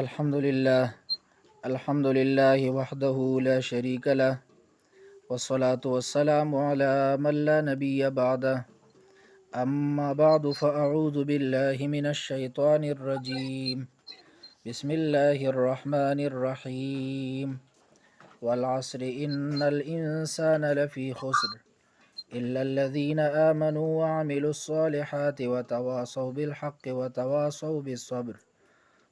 الحمد للہ وحدہ لا شریک لہ والصلاة والسلام علی من لا نبی بعدہ اما بعد فاعوذ باللہ من الشیطان الرجیم بسم اللہ الرحمن الرحیم والعصر ان الانسان لفی خسر الا الذین آمنوا وعملوا الصالحات وتواصوا بالحق وتواصوا بالصبر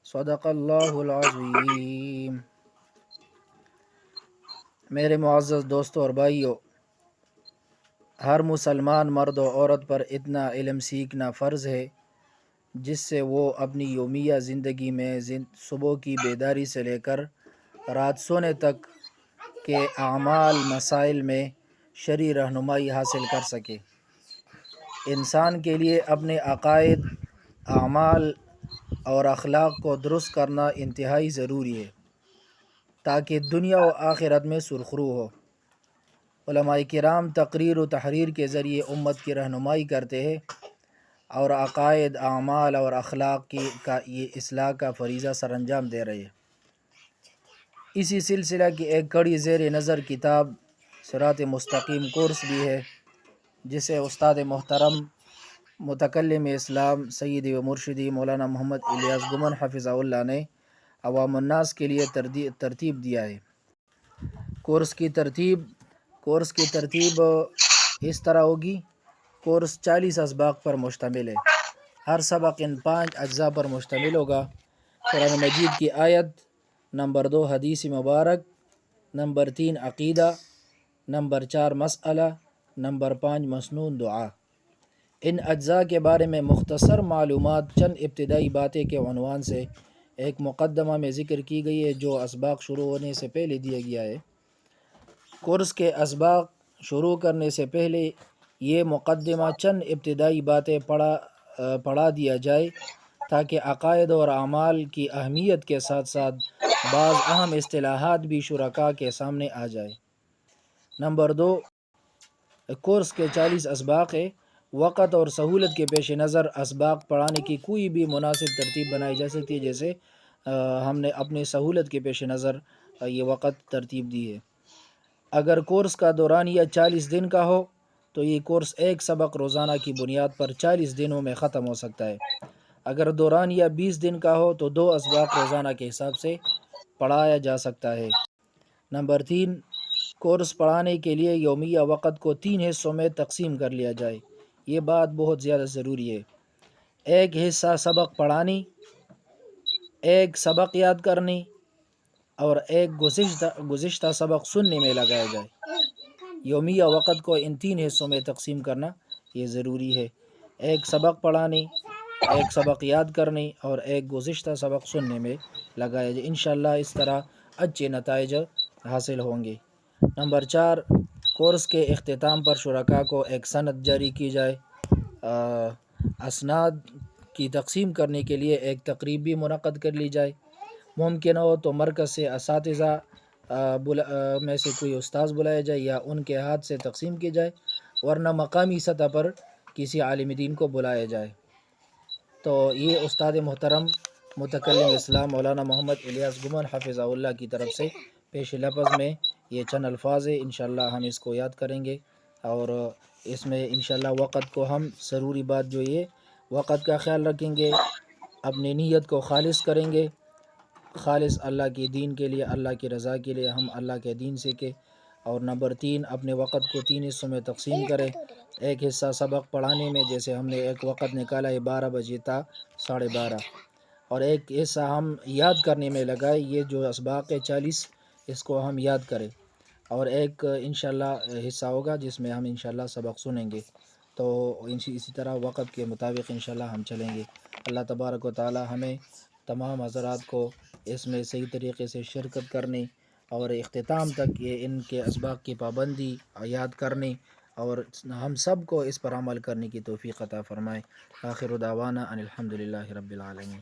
صدق اللہ العظیم۔ میرے معزز دوستوں اور بھائیوں، ہر مسلمان مرد و عورت پر اتنا علم سیکھنا فرض ہے جس سے وہ اپنی یومیہ زندگی میں صبح کی بیداری سے لے کر رات سونے تک کے اعمال مسائل میں شرعی رہنمائی حاصل کر سکے۔ انسان کے لیے اپنے عقائد، اعمال اور اخلاق کو درست کرنا انتہائی ضروری ہے تاکہ دنیا و آخرت میں سرخرو ہو۔ علماء کرام تقریر و تحریر کے ذریعے امت کی رہنمائی کرتے ہیں اور عقائد، اعمال اور اخلاق کا یہ اصلاح کا فریضہ سر انجام دے رہے ہیں۔ اسی سلسلہ کی ایک کڑی زیر نظر کتاب صراط مستقیم کورس بھی ہے، جسے استاد محترم متکلم اسلام سیدی و مرشدی مولانا محمد الیاس گمن حفظہ اللہ نے عوام الناس کے لیے ترتیب دیا ہے۔ کورس کی ترتیب اس طرح ہوگی۔ کورس 40 اسباق پر مشتمل ہے۔ ہر سبق ان 5 اجزاء پر مشتمل ہوگا: قرآن مجید کی آیت، نمبر 2 حدیث مبارک، نمبر 3 عقیدہ، نمبر 4 مسئلہ، نمبر 5 مسنون دعا۔ ان اجزاء کے بارے میں مختصر معلومات چند ابتدائی باتیں کے عنوان سے ایک مقدمہ میں ذکر کی گئی ہے جو اسباق شروع ہونے سے پہلے دیا گیا ہے۔ کورس کے اسباق شروع کرنے سے پہلے یہ مقدمہ چند ابتدائی باتیں پڑھا دیا جائے تاکہ عقائد اور اعمال کی اہمیت کے ساتھ ساتھ بعض اہم اصطلاحات بھی شرکاء کے سامنے آ جائے۔ نمبر 2، کورس کے 40 اسباق ہے۔ وقت اور سہولت کے پیش نظر اسباق پڑھانے کی کوئی بھی مناسب ترتیب بنائی جا سکتی ہے، جیسے ہم نے اپنی سہولت کے پیش نظر یہ وقت ترتیب دی ہے۔ اگر کورس کا دورانیہ 40 دن کا ہو تو یہ کورس ایک سبق روزانہ کی بنیاد پر 40 دنوں میں ختم ہو سکتا ہے۔ اگر دورانیہ 20 دن کا ہو تو 2 اسباق روزانہ کے حساب سے پڑھایا جا سکتا ہے۔ نمبر 3، کورس پڑھانے کے لیے یومیہ وقت کو 3 حصوں میں تقسیم کر لیا جائے۔ یہ بات بہت زیادہ ضروری ہے۔ ایک حصہ سبق پڑھانی، ایک سبق یاد کرنی اور ایک گزشتہ سبق سننے میں لگایا جائے۔ یومیہ وقت کو ان 3 حصوں میں تقسیم کرنا یہ ضروری ہے: ایک سبق پڑھانی، ایک سبق یاد کرنی اور ایک گزشتہ سبق سننے میں لگایا جائے۔ انشاءاللہ اس طرح اچھے نتائج حاصل ہوں گے۔ نمبر 4، کورس کے اختتام پر شرکاء کو ایک سند جاری کی جائے۔ اسناد کی تقسیم کرنے کے لیے ایک تقریب بھی منعقد کر لی جائے۔ ممکن ہو تو مرکز سے اساتذہ میں سے کوئی استاذ بلایا جائے یا ان کے ہاتھ سے تقسیم کی جائے، ورنہ مقامی سطح پر کسی عالم دین کو بلایا جائے۔ تو یہ استاد محترم متکلم اسلام مولانا محمد الیاس گمن حفظہ اللہ کی طرف سے پیش لفظ میں یہ چند الفاظ ہے۔ انشاءاللہ ہم اس کو یاد کریں گے اور اس میں انشاءاللہ وقت کو ہم ضروری بات جو یہ وقت کا خیال رکھیں گے، اپنی نیت کو خالص کریں گے، خالص اللہ کے دین کے لیے، اللہ کی رضا کے لیے ہم اللہ کے دین سیکھیں۔ اور نمبر 3، اپنے وقت کو 3 حصوں میں تقسیم کریں۔ ایک حصہ سبق پڑھانے میں، جیسے ہم نے ایک وقت نکالا ہے 12 بجے تا 12:30، اور ایک حصہ ہم یاد کرنے میں لگائے۔ یہ جو اسباق ہے 40، اس کو ہم یاد کریں، اور ایک انشاءاللہ حصہ ہوگا جس میں ہم انشاءاللہ سبق سنیں گے۔ تو اسی طرح وقت کے مطابق انشاءاللہ ہم چلیں گے۔ اللہ تبارک و تعالی ہمیں تمام حضرات کو اس میں صحیح طریقے سے شرکت کرنے اور اختتام تک یہ ان کے اسباق کی پابندی یاد کرنے اور ہم سب کو اس پر عمل کرنے کی توفیق عطا فرمائے۔ آخر دعوانا ان الحمدللہ رب العالمین۔